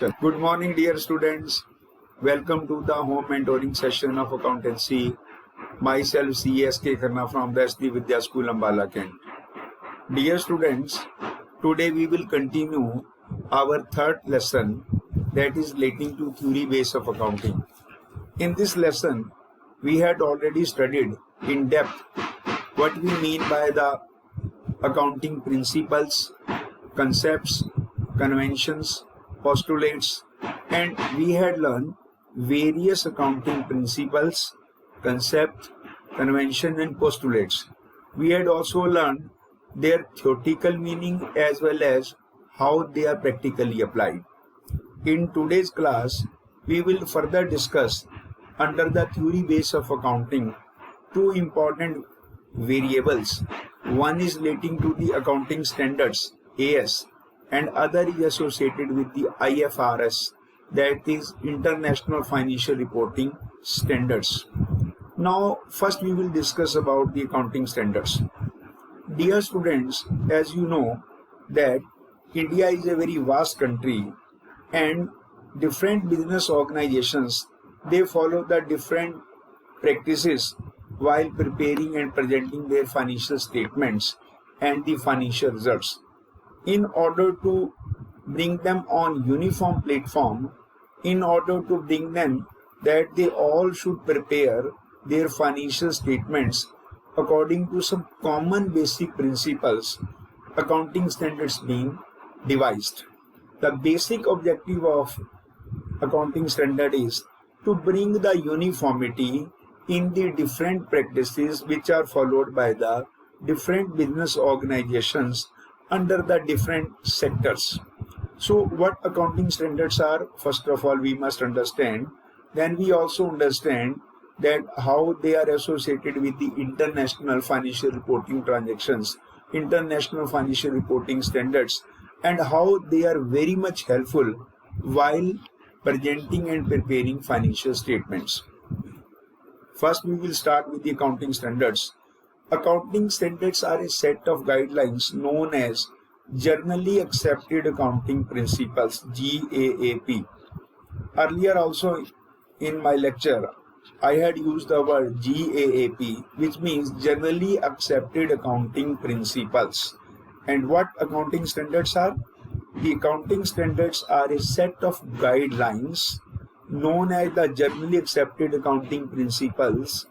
Good morning, dear students. Welcome to the home mentoring session of accountancy. Myself, C.S.K. Khanna from the SD Vidya School, Ambala, Kent. Dear students, today we will continue our third lesson, that is relating to theory base of accounting. In this lesson, we had already studied in depth what we mean by the accounting principles, concepts, conventions, postulates, and we had learned various accounting principles, concept, convention and postulates. We had also learned their theoretical meaning as well as how they are practically applied. In today's class, we will further discuss under the theory base of accounting two important variables. One is relating to the accounting standards, AS, and other is associated with the IFRS, that is International Financial Reporting Standards. Now, first we will discuss about the accounting standards. Dear students, as you know that India is a very vast country and different business organizations, they follow the different practices while preparing and presenting their financial statements and the financial results. In order to bring them on uniform platform, in order to bring them that they all should prepare their financial statements according to some common basic principles, accounting standards being devised. The basic objective of accounting standard is to bring the uniformity in the different practices which are followed by the different business organizations under the different sectors. So what accounting standards are, first of all we must understand. Then we also understand that how they are associated with the international financial reporting transactions, international financial reporting standards, and how they are very much helpful while presenting and preparing financial statements. First we will start with the accounting standards. Accounting standards are a set of guidelines known as Generally Accepted Accounting Principles, GAAP. Earlier also in my lecture, I had used the word GAAP, which means Generally Accepted Accounting Principles. And what accounting standards are? The accounting standards are a set of guidelines known as the Generally Accepted Accounting Principles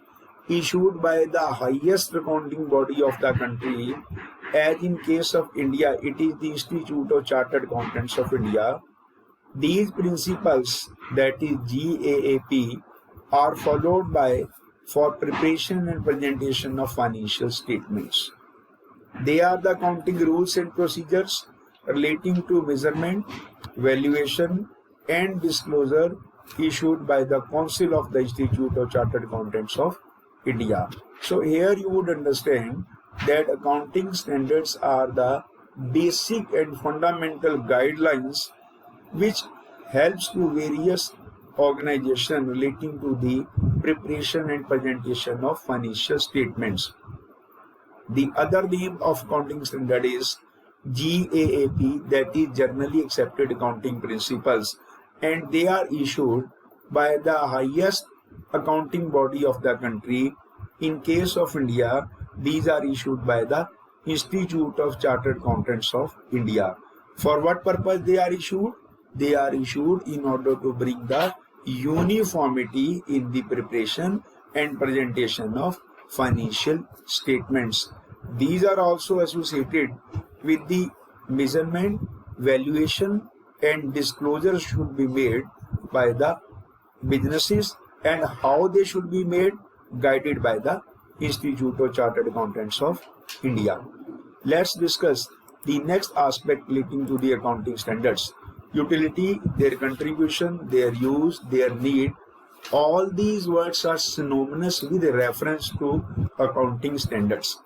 issued by the highest accounting body of the country. As in case of India, it is the Institute of Chartered Accountants of India. These principles, that is GAAP, are followed by for preparation and presentation of financial statements. They are the accounting rules and procedures relating to measurement, valuation and disclosure issued by the Council of the Institute of Chartered Accountants of India. So here you would understand that accounting standards are the basic and fundamental guidelines which helps to various organizations relating to the preparation and presentation of financial statements. The other name of accounting standard is GAAP, that is Generally Accepted Accounting Principles, and they are issued by the highest accounting body of the country. In case of India, these are issued by the Institute of Chartered Accountants of India. For what purpose they are issued? They are issued in order to bring the uniformity in the preparation and presentation of financial statements. These are also associated with the measurement, valuation and disclosure should be made by the businesses, and how they should be made guided by the Institute of Chartered Accountants of India. Let's discuss the next aspect relating to the accounting standards. Utility, their contribution, their use, their need. All these words are synonymous with reference to accounting standards.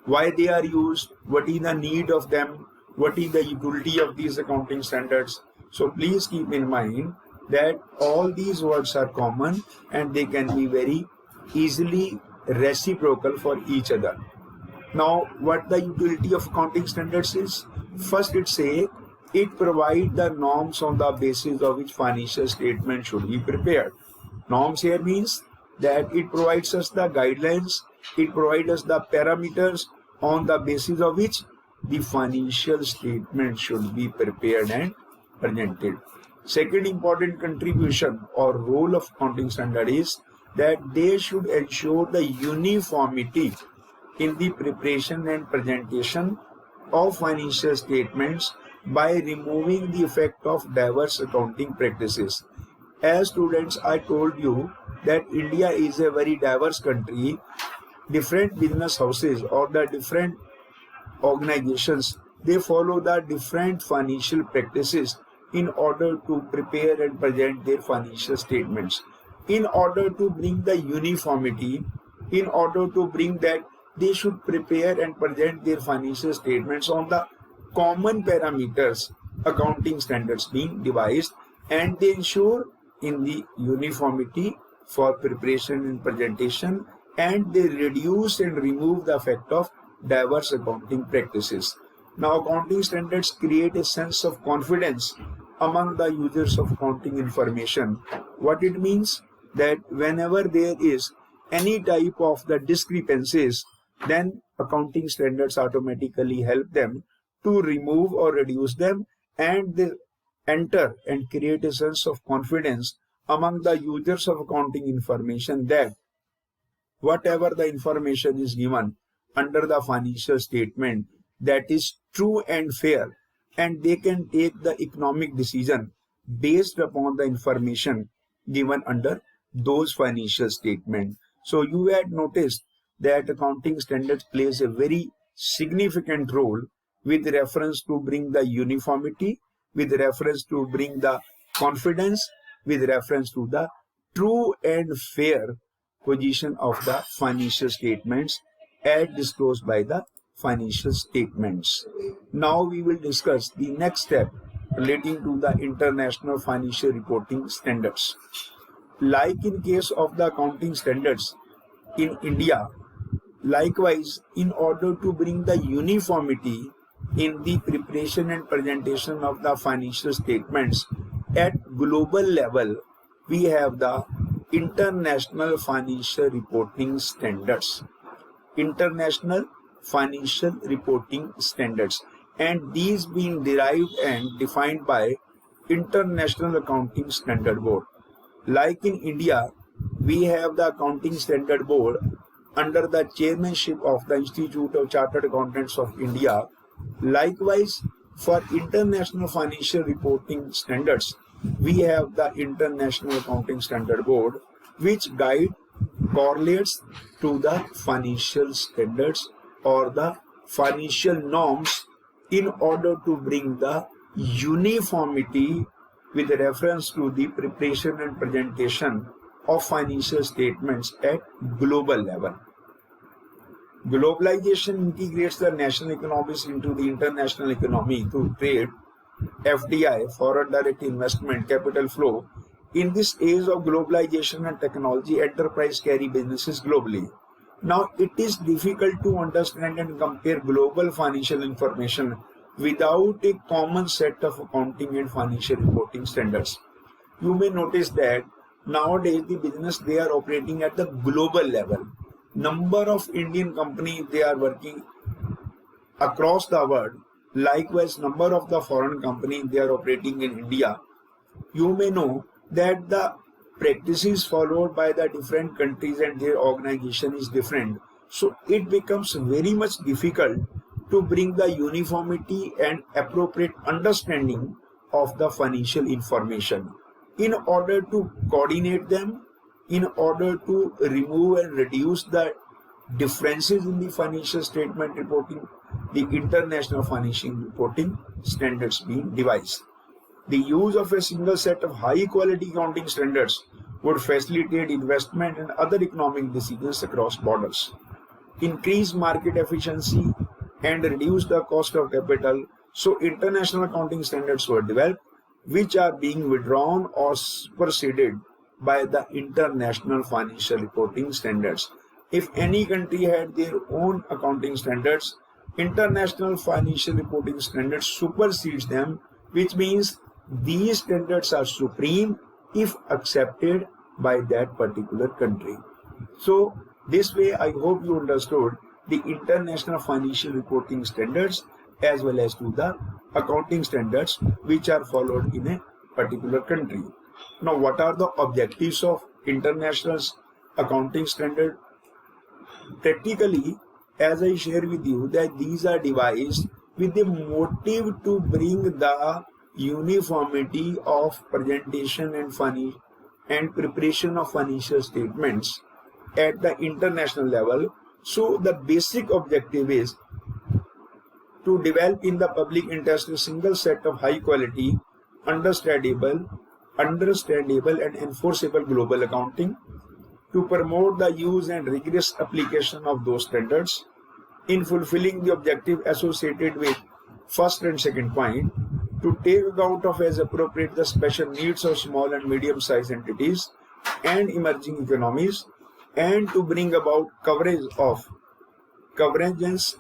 Why they are used, what is the need of them, what is the utility of these accounting standards. So please keep in mind that all these words are common and they can be very easily reciprocal for each other. Now, what the utility of accounting standards is? First, it's a It provides the norms on the basis of which financial statement should be prepared. Norms here means that it provides us the guidelines, it provides us the parameters on the basis of which the financial statement should be prepared and presented. Second important contribution or role of accounting standard is that they should ensure the uniformity in the preparation and presentation of financial statements by removing the effect of diverse accounting practices. As students, I told you that India is a very diverse country. Different business houses or the different organizations, they follow the different financial practices in order to prepare and present their financial statements. In order to bring the uniformity, in order to bring that they should prepare and present their financial statements on the common parameters, accounting standards being devised, and they ensure in the uniformity for preparation and presentation, and they reduce and remove the effect of diverse accounting practices. Now, accounting standards create a sense of confidence among the users of accounting information. What it means? That whenever there is any type of the discrepancies, then accounting standards automatically help them to remove or reduce them, and they enter and create a sense of confidence among the users of accounting information that whatever the information is given under the financial statement, that is true and fair, and they can take the economic decision based upon the information given under those financial statements. So you had noticed that accounting standards plays a very significant role with reference to bring the uniformity, with reference to bring the confidence, with reference to the true and fair position of the financial statements as disclosed by the financial statements. Now we will discuss the next step relating to the international financial reporting standards. Like in case of the accounting standards in India, likewise, in order to bring the uniformity in the preparation and presentation of the financial statements at global level, we have the International Financial Reporting Standards. International Financial Reporting Standards, and these being derived and defined by International Accounting Standard Board. Like in India, we have the Accounting Standard Board under the chairmanship of the Institute of Chartered Accountants of India. Likewise, for International Financial Reporting Standards, we have the International Accounting Standard Board, which correlates to the financial standards or the financial norms in order to bring the uniformity with reference to the preparation and presentation of financial statements at global level. Globalization integrates the national economies into the international economy through trade, FDI, foreign direct investment, capital flow. In this age of globalization and technology, enterprise carry businesses globally. Now, it is difficult to understand and compare global financial information without a common set of accounting and financial reporting standards. You may notice that nowadays the business, they are operating at the global level. Number of Indian companies, they are working across the world. Likewise, number of the foreign companies, they are operating in India. You may know that the practices followed by the different countries and their organization is different. So it becomes very much difficult to bring the uniformity and appropriate understanding of the financial information. In order to coordinate them, in order to remove and reduce the differences in the financial statement reporting, the International Financial Reporting Standards being devised. The use of a single set of high quality accounting standards would facilitate investment and other economic decisions across borders, increase market efficiency, and reduce the cost of capital. So international accounting standards were developed, which are being withdrawn or superseded by the International Financial Reporting Standards. If any country had their own accounting standards, International Financial Reporting Standards supersedes them which means these standards are supreme if accepted by that particular country. So this way, I hope you understood the international financial reporting standards as well as to the accounting standards which are followed in a particular country. Now, what are the objectives of international accounting standard? Practically, as I share with you, that these are devised with the motive to bring the uniformity of presentation and preparation of financial statements at the international level. So the basic objective is to develop in the public interest a single set of high quality, understandable and enforceable global accounting, to promote the use and rigorous application of those standards in fulfilling the objective associated with first and second point, to take account of as appropriate the special needs of small and medium-sized entities and emerging economies, and to bring about convergence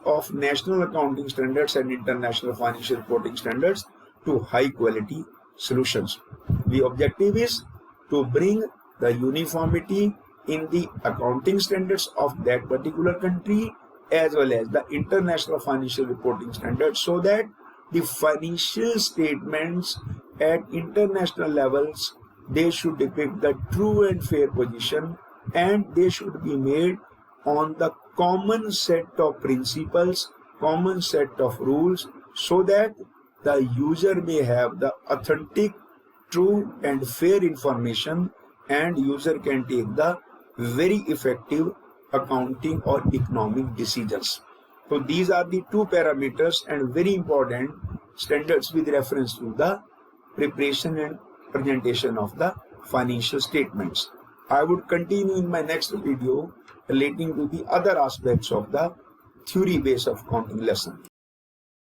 of national accounting standards and international financial reporting standards to high quality solutions. The objective is to bring the uniformity in the accounting standards of that particular country as well as the international financial reporting standards, so that the financial statements at international levels, they should depict the true and fair position, and they should be made on the common set of principles, common set of rules, so that the user may have the authentic, true and fair information, and user can take the very effective accounting or economic decisions. So these are the two parameters and very important standards with reference to the preparation and presentation of the financial statements. I would continue in my next video relating to the other aspects of the theory base of accounting lesson.